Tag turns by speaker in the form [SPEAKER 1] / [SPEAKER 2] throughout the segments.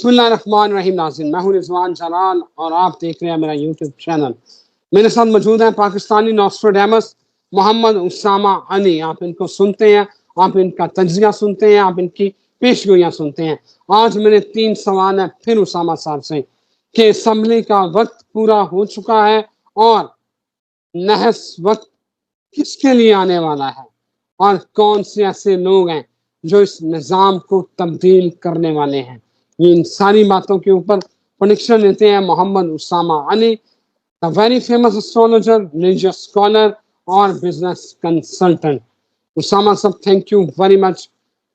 [SPEAKER 1] बिस्मिल्लाहिर्रहमानिर्रहीम। नाज़रीन, मैं हूं रिजवान जलाल और आप देख रहे हैं मेरा यूट्यूब चैनल। मेरे साथ मौजूद हैं पाकिस्तानी नॉस्ट्राडामस मोहम्मद उसामा अली। आप इनको सुनते हैं, आप इनका तज्जिया सुनते हैं, आप इनकी पेशगोइयाँ सुनते हैं। आज मेरे 3 सवाल हैं फिर उसामा साहब से कि असम्बली का वक्त पूरा हो चुका है और नहस वक्त किसके लिए आने वाला है और कौन से ऐसे लोग हैं जो इस निज़ाम को तब्दील करने वाले हैं। ये इन सारी बातों के ऊपर प्रेडिक्शन देते हैं Mohammad Usama Ali, the very famous astrologer, religious scholar और बिजनेस कंसल्टेंट। उसामा साहब, थैंक यू वेरी मच।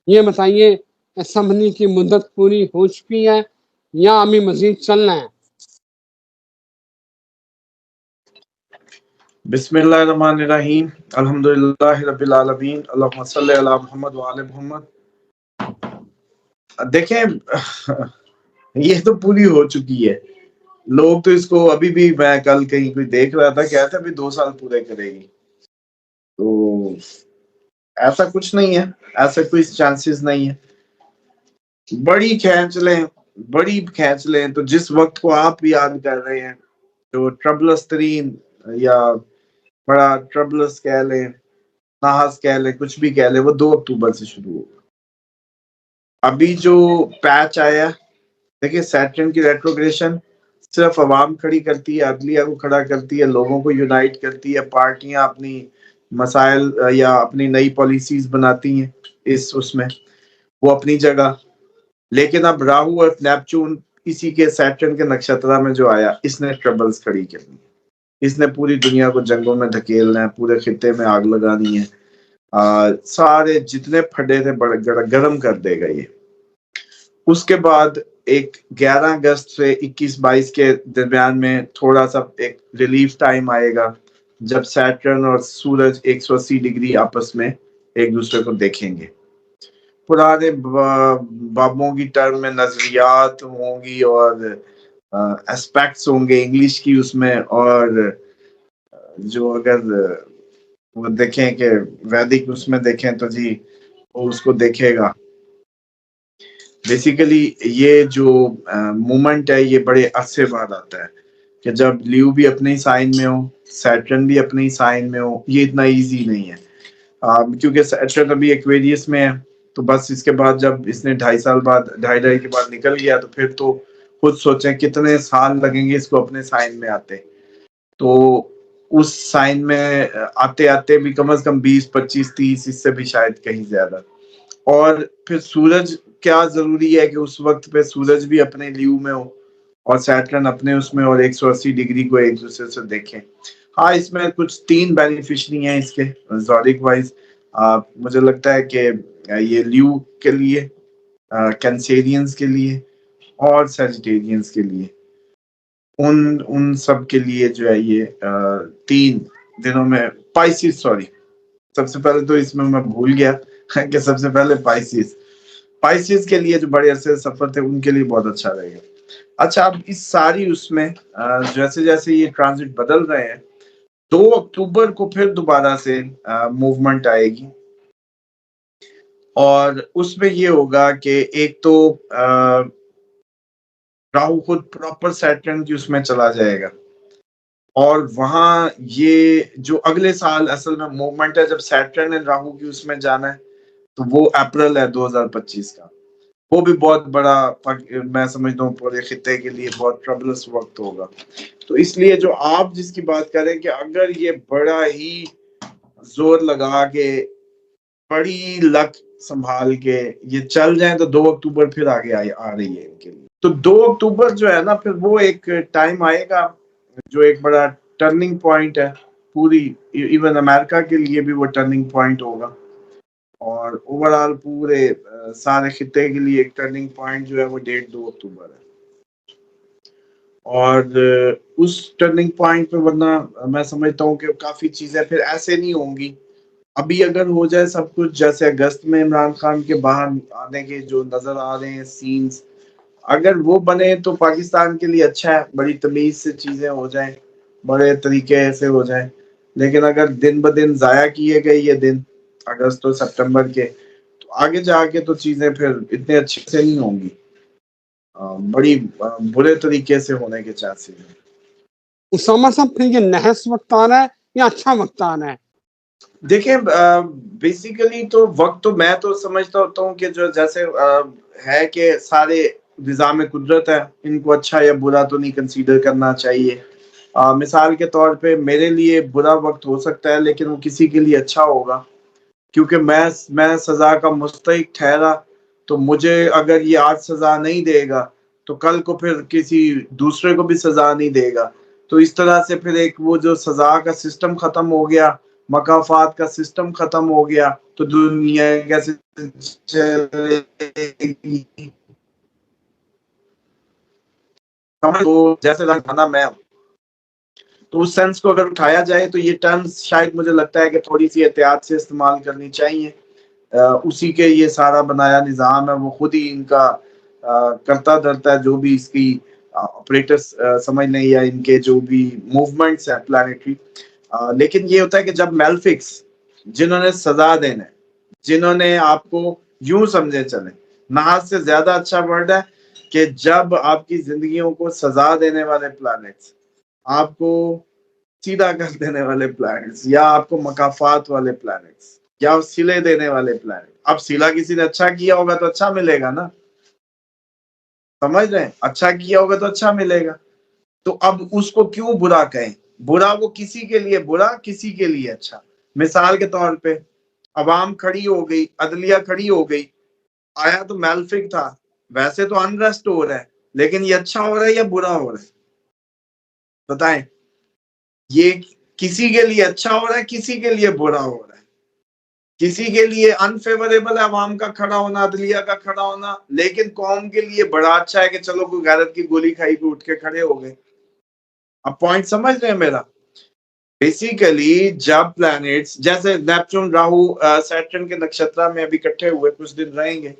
[SPEAKER 1] ये बताइए, असेंबली की मुद्दत पूरी हो चुकी है या अभी मजीद चलना है?
[SPEAKER 2] बिस्मिल्लाहिर्रहमानिर्रहीम, अल्हम्दुलिल्लाहि रब्बिल आलमीन, अल्लाहुम्मा सल्लि अला मुहम्मद व आले मुहम्मद। देखें, ये तो पूरी हो चुकी है। लोग तो इसको अभी भी, मैं कल कहीं कोई देख रहा था, कहता अभी 2 साल पूरे करेगी। तो ऐसा कुछ नहीं है, ऐसा कोई चांसेस नहीं है। बड़ी खींच लें तो जिस वक्त को आप याद कर रहे हैं, जो ट्रबलस तरीन या बड़ा ट्रबलस कह लें, नाहस कह लें, कुछ भी कह लें, वो 2 अक्टूबर से शुरू होगा। अभी जो पैच आया, देखिए, सैटर्न की रेट्रोग्रेशन सिर्फ अवाम खड़ी करती है, अदलिया को खड़ा करती है, लोगों को यूनाइट करती है, पार्टियां अपनी मसाइल या अपनी नई पॉलिसीज बनाती हैं इस उसमें, वो अपनी जगह। लेकिन अब राहु और नेपच्यून इसी के सैटर्न के नक्षत्र में जो आया, इसने ट्रबल्स खड़ी करनी है, इसने पूरी दुनिया को जंगों में धकेलना है, पूरे खित्ते में आग लगानी है, सारे जितने फड्डे थे बड़े गर्म कर देगा ये। उसके बाद एक 11 अगस्त से 21-22 के दरमियान में थोड़ा सा एक रिलीफ टाइम आएगा, जब सैटर्न और सूरज 180 डिग्री आपस में एक दूसरे को देखेंगे। पुराने बाबों की टर्म में नजरियात होंगी और एस्पेक्ट्स होंगे इंग्लिश की उसमें, और जो अगर वो देखें कि वैदिक उसमें देखें तो जी वो उसको देखेगा। बेसिकली ये जो मूवमेंट है, ये बड़े अरसे बाद आता है कि जब ल्यू भी अपने ही साइन में हो, सैटर्न भी अपने ही साइन में हो। ये इतना इजी नहीं है, क्योंकि सैटर्न अभी एक्वेरियस में है, तो बस इसके बाद जब इसने 2.5 साल बाद, 2.5 के बाद निकल गया, तो फिर तो खुद सोचें कितने साल लगेंगे इसको अपने साइन में आते। तो उस साइन में आते आते भी कम से कम 20, 25, 30, इससे भी शायद कहीं ज्यादा। और फिर सूरज, क्या जरूरी है कि उस वक्त पे सूरज भी अपने ल्यू में हो और सैटर्न अपने उसमें, और 180 डिग्री को एक दूसरे से देखें। हाँ, इसमें कुछ 3 बेनिफिशरी हैं इसके ज़ोडिक वाइज। मुझे लगता है कि ये ल्यू के लिए, कैंसेरियंस के लिए और सैजिटेरियंस के लिए, उन सब के लिए जो है ये 3 दिनों में पाइसिस, सॉरी, सबसे पहले तो इसमें मैं भूल गया कि सबसे पहले पाइसिस के लिए जो बड़े अरसे सफर थे उनके लिए बहुत अच्छा रहेगा। अच्छा, अब इस सारी उसमें जैसे जैसे ये ट्रांजिट बदल रहे हैं, 2 अक्टूबर को फिर दोबारा से मूवमेंट आएगी, और उसमें ये होगा कि एक तो राहु खुद प्रॉपर सैटर्न की उसमें चला जाएगा, और वहां ये जो अगले साल असल में मूवमेंट है, जब सैटर्न एंड राहु की उसमें जाना है, तो वो अप्रैल है 2025 का। वो भी बहुत बड़ा, मैं समझता हूँ पूरे खित्ते के लिए बहुत ट्रबलस वक्त होगा। तो इसलिए जो आप जिसकी बात करें कि अगर ये बड़ा ही जोर लगा के, बड़ी लक संभाल के ये चल जाए, तो 2 अक्टूबर फिर आगे आ रही है इनके लिए। तो 2 अक्टूबर जो है ना, फिर वो एक टाइम आएगा जो एक बड़ा टर्निंग पॉइंट है, पूरी इवन अमेरिका के लिए भी वो टर्निंग पॉइंट होगा, और ओवरऑल पूरे सारे खित्ते के लिए एक टर्निंग पॉइंट जो है वो डेट 2 अक्टूबर है। और उस टर्निंग पॉइंट पे, वरना मैं समझता हूँ कि काफी चीजें फिर ऐसे नहीं होंगी। अभी अगर हो जाए सब कुछ जैसे अगस्त में इमरान खान के बाहर आने के जो नजर आ रहे हैं सीन्स, अगर वो बने तो पाकिस्तान के लिए अच्छा है, बड़ी तमीज से चीजें हो जाएं, बड़े तरीके से हो जाएं। लेकिन अगर दिन ब दिन जाया किए गए ये दिन अगस्त और सितंबर के, तो आगे जाके तो चीजें फिर इतने अच्छे से नहीं होंगी। बड़ी बुरे तरीके से होने के चांसेस हैं।
[SPEAKER 1] उसामा साहब, फिर ये नहस वक्त आ रहा है या अच्छा वक्त आ रहा है?
[SPEAKER 2] देखिए बेसिकली तो वक्त तो मैं तो समझता होता हूँ कि जो जैसे है कि सारे निज़ाम कुदरत है, इनको अच्छा या बुरा तो नहीं कंसीडर करना चाहिए। मिसाल के तौर पे मेरे लिए बुरा वक्त हो सकता है, लेकिन वो किसी के लिए अच्छा होगा, क्योंकि मैं सजा का मुस्तहिक ठहरा, तो मुझे अगर ये आज सजा नहीं देगा तो कल को फिर किसी दूसरे को भी सजा नहीं देगा। तो इस तरह से फिर एक वो जो सजा का सिस्टम खत्म हो गया, मकाफात का सिस्टम खत्म हो गया, तो दुनिया कैसे चलेगी? तो जैसे रंगाना मैं, तो उस सेंस को अगर उठाया जाए तो ये टर्म्स शायद मुझे लगता है कि थोड़ी सी एहतियात से इस्तेमाल करनी चाहिए। उसी के ये सारा बनाया निज़ाम है, वो खुद ही इनका करता धरता है, जो भी इसकी ऑपरेटर्स समझ लें या इनके जो भी मूवमेंट्स हैं प्लानिटरी। लेकिन ये होता है कि जब मेलफिक्स, जिन्होंने सजा देना है, जिन्होंने आपको यूं समझे चले, नाज से ज्यादा अच्छा वर्ड है कि जब आपकी जिंदगियों को सजा देने वाले प्लैनेट्स, आपको सीधा कर देने वाले प्लैनेट्स, या आपको मकाफात वाले प्लैनेट्स, या सिले देने वाले प्लैनेट। अब सिला किसी ने अच्छा किया होगा तो अच्छा मिलेगा ना, समझ रहे हैं? अच्छा किया होगा तो अच्छा मिलेगा। तो अब उसको क्यों बुरा कहें? बुरा वो किसी के लिए बुरा, किसी के लिए अच्छा। मिसाल के तौर पे अवाम खड़ी हो गई, अदलिया खड़ी हो गई, आया तो मेलफिक था, वैसे तो अनरेस्ट हो रहा है, लेकिन ये अच्छा हो रहा है या बुरा हो रहा है? बताएं। ये किसी के लिए अच्छा हो रहा है, किसी के लिए बुरा हो रहा है। किसी के लिए अनफेवरेबल है अवाम का खड़ा होना, अदलिया का खड़ा होना, लेकिन कौम के लिए बड़ा अच्छा है कि चलो कोई गैरत की गोली खाई को उठ के खड़े हो गए। अब पॉइंट समझ रहे हैं मेरा? बेसिकली जब प्लैनेट्स जैसे नेपच्यून, राहु, सैटर्न के नक्षत्र में अभी इकट्ठे हुए कुछ दिन रहेंगे,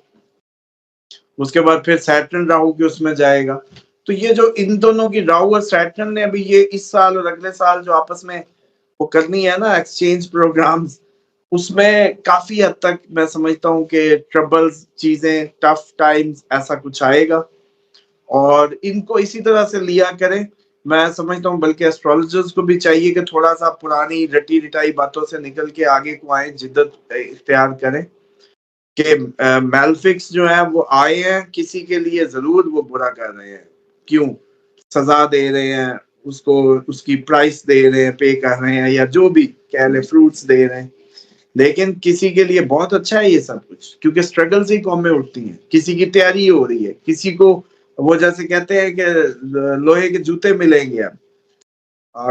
[SPEAKER 2] उसके बाद फिर सैटर्न राहु के उसमें जाएगा। तो ये जो इन दोनों की, राहु और सैटर्न ने अभी ये इस साल और अगले साल जो आपस में वो करनी है ना एक्सचेंज प्रोग्राम्स, उसमें काफी हद तक मैं समझता हूँ कि ट्रबल्स, चीजें, टफ टाइम्स, ऐसा कुछ आएगा। और इनको इसी तरह से लिया करें, मैं समझता हूँ। बल्कि एस्ट्रोलॉजर्स को भी चाहिए कि थोड़ा सा पुरानी रटी रिटाई बातों से निकल के आगे को आए, जिद्दत इख्तियार करें कि मेलफिक्स जो है वो आए हैं किसी के लिए, जरूर वो बुरा कर रहे हैं। क्यों? सजा दे रहे हैं उसको, उसकी प्राइस दे रहे हैं, पे कर रहे हैं, या जो भी कह ले, फ्रूट्स दे रहे हैं। लेकिन किसी के लिए बहुत अच्छा है ये सब कुछ, क्योंकि स्ट्रगल से ही कौमें उठती हैं। किसी की तैयारी हो रही है, किसी को वो जैसे कहते हैं कि लोहे के जूते मिलेंगे अब,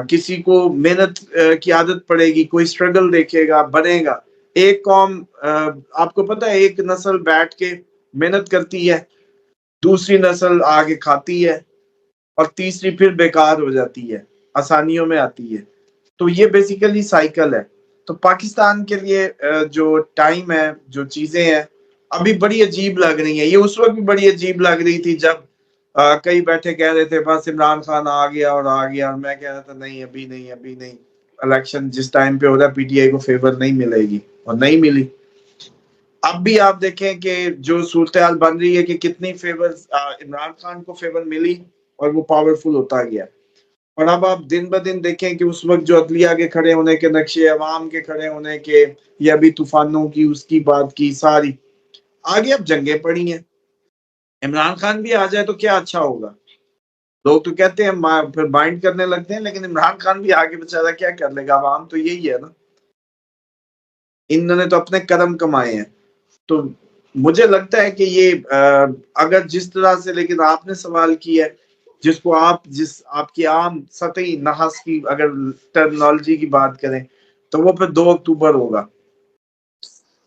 [SPEAKER 2] किसी को मेहनत की आदत पड़ेगी, कोई स्ट्रगल देखेगा, बनेगा। एक कौम, आपको पता है, एक नस्ल बैठ के मेहनत करती है, दूसरी नस्ल आगे खाती है, और तीसरी फिर बेकार हो जाती है, आसानियों में आती है। तो ये बेसिकली साइकिल है। तो पाकिस्तान के लिए जो टाइम है, जो चीजें हैं, अभी बड़ी अजीब लग रही हैं। ये उस वक्त भी बड़ी अजीब लग रही थी जब कई बैठे कह रहे थे बस इमरान खान आ गया और आ गया, और मैं कह रहा था नहीं, अभी नहीं, अभी नहीं। इलेक्शन जिस टाइम पे हो रहा है, पीटीआई को फेवर नहीं मिलेगी, और नहीं मिली। अब भी आप देखें कि जो सूरत हाल बन रही है कि कितनी फेवर इमरान खान को फेवर मिली, और वो पावरफुल होता गया। और अब आप दिन ब दिन देखें कि उस वक्त जो अदलिया के खड़े होने के नक्शे, अवाम के खड़े होने के, या भी तूफानों की उसकी बात की सारी, आगे अब जंगें पड़ी हैं। इमरान खान भी आ जाए तो क्या अच्छा होगा? लोग तो कहते हैं फिर बाइंड करने लगते हैं, लेकिन इमरान खान भी आगे बेचारा क्या कर लेगा? अवाम तो यही है ना, इन्होंने तो अपने कदम कमाए हैं। तो मुझे लगता है कि ये अगर जिस तरह से, लेकिन आपने सवाल किया है, जिसको आप जिस आपकी आम सतही नहस की अगर टर्मिनोलॉजी की बात करें, तो वो फिर 2 अक्टूबर होगा।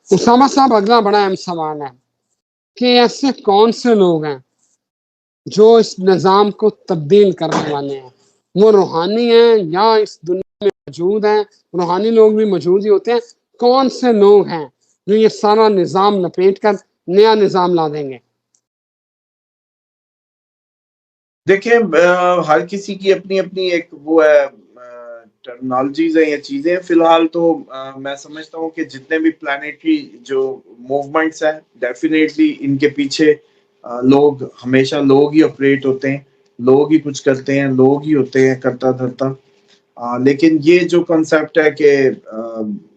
[SPEAKER 1] उसामा साहब, अगला बड़ा अहम सवाल है कि ऐसे कौन से लोग हैं जो इस निज़ाम को तब्दील करने वाले हैं? वो रूहानी हैं या इस दुनिया में मौजूद हैं? रूहानी लोग भी मौजूद ही होते हैं। कौन से लोग हैं जो ये सारा निज़ाम लपेट कर नया निज़ाम ला देंगे?
[SPEAKER 2] देखिए हर किसी की अपनी अपनी एक वो है, टर्मिनोलॉजीज है, ये चीजें। फिलहाल तो मैं समझता हूँ कि जितने भी प्लानिटरी जो मूवमेंट्स हैं, डेफिनेटली इनके पीछे लोग हमेशा लोग ही ऑपरेट होते हैं, लोग ही कुछ करते हैं, लोग ही होते हैं करता धरता। लेकिन ये जो कॉन्सेप्ट है कि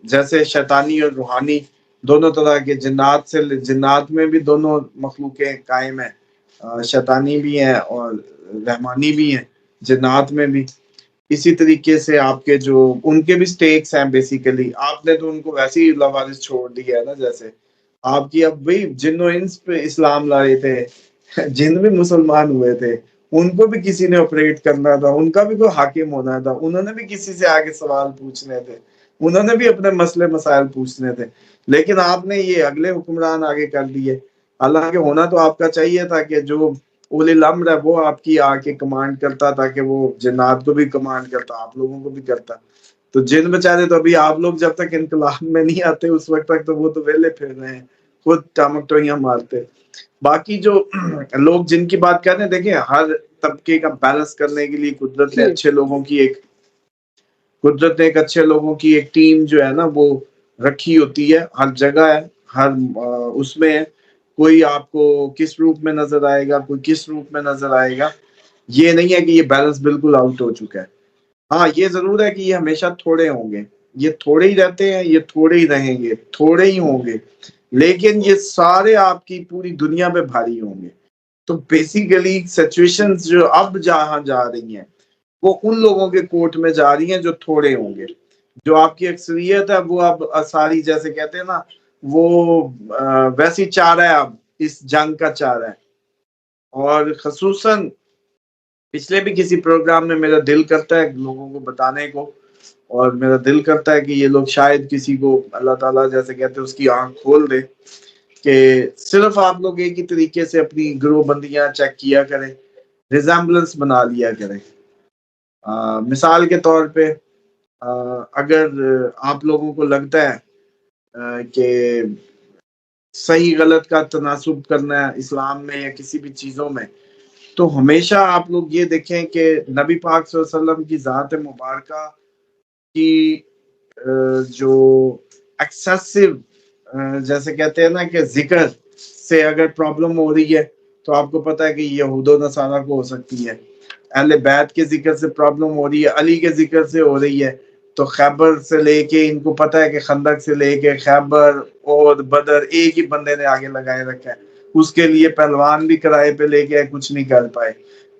[SPEAKER 2] जैसे शैतानी और रूहानी दोनों तरह के, जिन्नात में भी दोनों मखलूकें कायम है, शैतानी भी है और रहमानी भी है जिन्नात में भी। इसी तरीके से आपके जो उनके भी स्टेक्स हैं बेसिकली, आपने तो उनको वैसे ही लवारिस छोड़ दिया है ना, जैसे आपकी अब भाई जिन्नो इंस पे इस्लाम लाए थे जिन भी मुसलमान हुए थे, उनको भी किसी ने ऑपरेट करना था, उनका भी कोई हाकिम होना था, उन्होंने भी किसी से आगे सवाल पूछने थे, उन्होंने भी अपने मसले मसाइल पूछने थे। लेकिन आपने ये अगले हुक्मरान आगे कर दिए। हालांकि होना तो आपका चाहिए था कि जो उलिल अम्र है वो आपकी आके कमांड करता, ताकि वो जिन्नात को भी कमांड करता, आप लोगों को भी करता। तो जिन बेचारे तो अभी आप लोग जब तक इनकलाब में नहीं आते उस वक्त तक तो वो तो वेले फिर रहे हैं, खुद टामकटोइयां मारते। बाकी जो लोग जिनकी बात कर रहे हैं, देखिए हर तबके का बैलेंस करने के लिए कुदरत ने अच्छे लोगों की एक टीम जो है ना वो रखी होती है, हर जगह है, हर उसमें है। कोई आपको किस रूप में नजर आएगा, कोई किस रूप में नजर आएगा, ये नहीं है कि ये बैलेंस बिल्कुल आउट हो चुका है। हाँ, ये जरूर है कि ये हमेशा थोड़े होंगे, ये थोड़े ही रहते हैं, ये थोड़े ही रहेंगे, थोड़े ही होंगे, लेकिन ये सारे आपकी पूरी दुनिया पे भारी होंगे। तो बेसिकली सिचुएशंस जो अब जहां जा रही हैं वो उन लोगों के कोर्ट में जा रही हैं जो थोड़े होंगे। जो आपकी अक्सरियत है वो अब सारी, जैसे कहते हैं ना, वो वैसी चारा है, अब इस जंग का चारा है। और खसूसन पिछले भी किसी प्रोग्राम में मेरा दिल करता है लोगों को बताने को, और मेरा दिल करता है कि ये लोग शायद किसी को अल्लाह ताला जैसे कहते हैं उसकी आंख खोल दे, कि सिर्फ आप लोग एक ही तरीके से अपनी गिरोहबंदियां चेक किया करें, रिजेम्बलेंस बना लिया करें। मिसाल के तौर पे अगर आप लोगों को लगता है कि सही गलत का तनासुब करना है इस्लाम में या किसी भी चीजों में, तो हमेशा आप लोग ये देखें कि नबी पाक सल्लल्लाहु अलैहि वसल्लम की ज़ात मुबारका की जो एक्सेसिव जैसे कहते हैं ना कि जिक्र से अगर प्रॉब्लम हो रही है, तो आपको पता है कि यहूदो नसारा को हो सकती है। अहले बैत के जिक्र से प्रॉब्लम हो रही है, अली के जिक्र से हो रही है, तो खैबर से लेके इनको पता है कि खंदक से लेके खैबर और बदर एक ही बंदे ने आगे लगाए रखा है, उसके लिए पहलवान भी किराए पे लेके आए, कुछ नहीं कर पाए।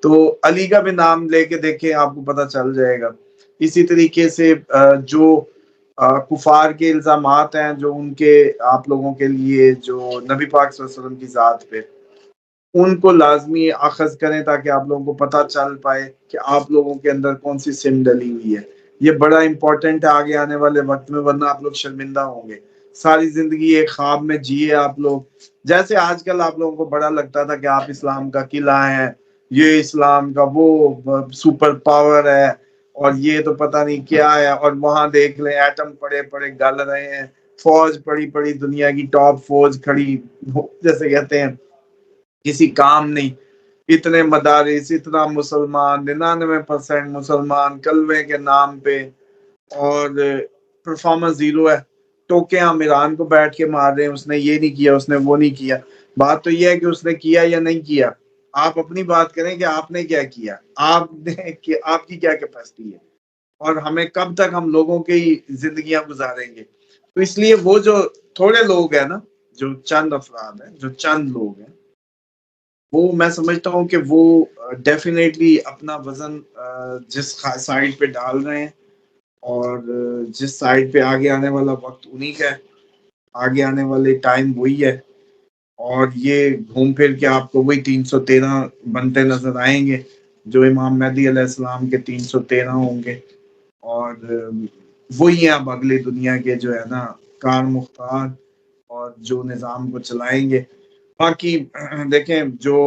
[SPEAKER 2] तो अली का भी नाम लेके देखें, आपको पता चल जाएगा। इसी तरीके से जो कुफार के इल्जामात हैं जो उनके आप लोगों के लिए जो नबी पाक सल्लल्लाहु अलैहि वसल्लम की ज़ात पे, उनको लाजमी अखज़ करें ताकि आप लोगों को पता चल पाए कि आप लोगों के अंदर कौन सी सिम डली हुई है। ये बड़ा इंपॉर्टेंट है आगे आने वाले वक्त में, वरना आप लोग शर्मिंदा होंगे। सारी जिंदगी एक ख्वाब में जिए आप लोग। जैसे आजकल आप लोगों को बड़ा लगता था कि आप इस्लाम का किला है, ये इस्लाम का वो सुपर पावर है, और ये तो पता नहीं क्या है, और वहां देख लें एटम पड़े पड़े गल रहे हैं, फौज पड़ी पड़ी दुनिया की टॉप फौज खड़ी, जैसे कहते हैं किसी काम नहीं, इतने मदारिस, इतना मुसलमान, 99% मुसलमान कलमे के नाम पे, और परफॉर्मेंस जीरो है। टोके हम ईरान को बैठ के मार रहे हैं, उसने ये नहीं किया, उसने वो नहीं किया। बात तो ये है कि उसने किया या नहीं किया। आप अपनी बात करें कि आपने क्या किया, आपकी क्या कैपेसिटी है, और हमें कब तक हम लोगों की जिंदगियां गुजारेंगे। तो इसलिए वो जो थोड़े लोग हैं ना, जो चंद अफराद हैं, जो चंद लोग हैं, वो मैं समझता हूँ कि वो डेफिनेटली अपना वजन जिस साइड पे डाल रहे हैं, और जिस साइड पे आगे आने वाला वक्त उन्हीं का है, आगे आने वाले टाइम वही है, और ये घूम फिर के आपको वही 313 बनते नजर आएंगे, जो इमाम मेहदी अलैहिस्सलाम के 313 होंगे। और वही है अब अगले दुनिया के जो है ना कार मुख्तार, और जो निज़ाम को चलाएंगे। बाकी देखें जो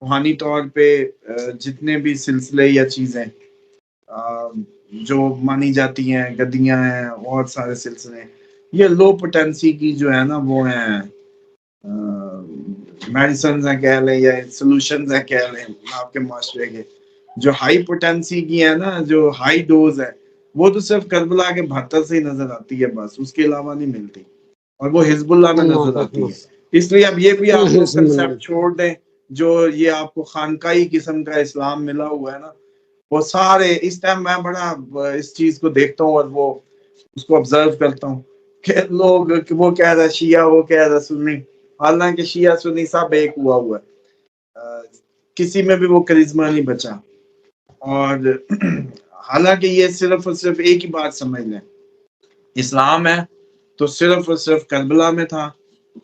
[SPEAKER 2] रूहानी तौर पे जितने भी सिलसिले या चीज़ें जो मानी जाती हैं, गद्दियां हैं और सारे सिलसिले, ये लो पोटेंसी की जो है ना वो है, मेडिसिन है कह लें या सोल्यूशन है कह लें आपके माशरे के। जो हाई पोटेंसी की है ना, जो हाई डोज है, वो तो सिर्फ करबला के 72 से ही नजर आती है, बस उसके अलावा नहीं मिलती। और वो हिजबुल्लाह में नजर आती है, इसलिए अब ये भी आप लोग
[SPEAKER 1] बिस्मिल्लाह।
[SPEAKER 2] कंसेप्ट छोड़ दें, जो ये आपको खानकाई किस्म का इस्लाम मिला हुआ है ना, वो सारे इस टाइम मैं बड़ा इस चीज को देखता हूँ और वो उसको ऑब्जर्व करता हूँ कि लोग कि वो कह रहा है शिया, वो कह रहा है सुन्नी, हालांकि शिया सुन्नी सब एक हुआ है। किसी में भी वो करिश्मा नहीं बचा। और हालांकि ये सिर्फ और सिर्फ एक ही बात समझ लें, इस्लाम है तो सिर्फ और सिर्फ करबला में था,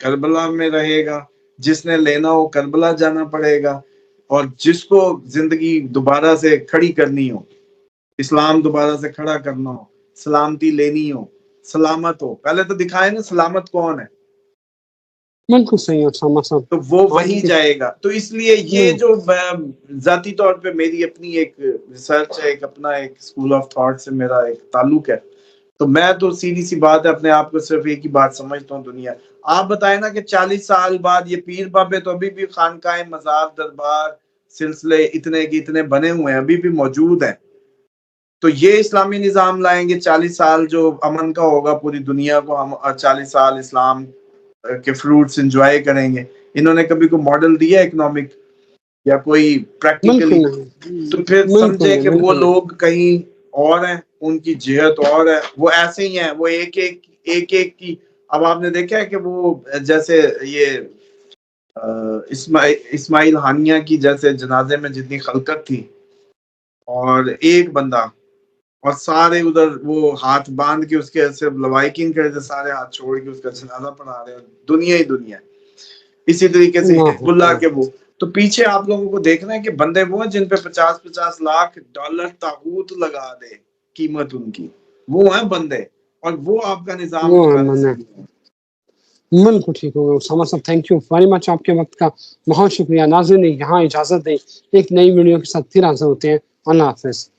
[SPEAKER 2] करबला में रहेगा, जिसने लेना हो करबला जाना पड़ेगा, और जिसको जिंदगी दोबारा से खड़ी करनी हो, इस्लाम दोबारा से खड़ा करना हो, सलामती लेनी हो, सलामत हो, पहले तो दिखाए ना सलामत कौन है,
[SPEAKER 1] बिल्कुल सही उसामा साहब।
[SPEAKER 2] तो वो वही
[SPEAKER 1] आपके
[SPEAKER 2] जाएगा। तो इसलिए ये जो जाती तौर पे मेरी अपनी एक रिसर्च है, एक अपना एक स्कूल ऑफ थॉट से मेरा एक ताल्लुक है, तो मैं तो सीधी सी बात है अपने आप को सिर्फ एक ही बात समझता हूँ दुनिया। आप बताए ना कि 40 साल बाद ये पीर बाबे तो अभी भी खानकाए मज़ार दरबार सिलसिले इतने के इतने बने हुए हैं, अभी भी मौजूद हैं। तो ये इस्लामी निज़ाम लाएंगे, 40 साल जो अमन का होगा पूरी दुनिया को, हम 40 साल इस्लाम के फ्रूट्स एंजॉय करेंगे। इन्होंने कभी कोई मॉडल दिया इकोनॉमिक या कोई प्रैक्टिकली?
[SPEAKER 1] बिल्कुल नहीं,
[SPEAKER 2] तो फिर
[SPEAKER 1] बिल्कुल
[SPEAKER 2] समझे
[SPEAKER 1] नहीं,
[SPEAKER 2] कि वो
[SPEAKER 1] बिल्कुल नहीं।
[SPEAKER 2] लोग कहीं और हैं, उनकी जिहत और है, वो ऐसे ही हैं, वो एक की। अब आपने देखा है कि वो जैसे ये इस्माइल हानिया की जैसे जनाजे में जितनी खलकत थी, और एक बंदा, और सारे उधर वो हाथ बांध के उसके ऐसे लवाइकिन करे थे, सारे हाथ छोड़ के उसका जनाजा पढ़ा रहे हैं, दुनिया ही दुनिया। इसी तरीके से
[SPEAKER 1] अल्लाह
[SPEAKER 2] हिजबुल्लाह
[SPEAKER 1] अकबर।
[SPEAKER 2] के वो, तो पीछे आप लोगों को देखना है कि बंदे वो हैं जिन पे 50-50 लाख डॉलर ताबूत लगा दे कीमत उनकी, वो हैं बंदे, और वो आपका निजाम
[SPEAKER 1] वो है
[SPEAKER 2] दोबारा
[SPEAKER 1] मैंने,
[SPEAKER 2] सही है।
[SPEAKER 1] बिल्कुल ठीक हो गया उसामा साहब। थैंक यू वेरी मच, आपके वक्त का बहुत शुक्रिया। नाज़रीन, यहाँ इजाज़त दें, एक नई वीडियो के साथ फिर हाजिर होते हैं। अल्लाह हाफिज़।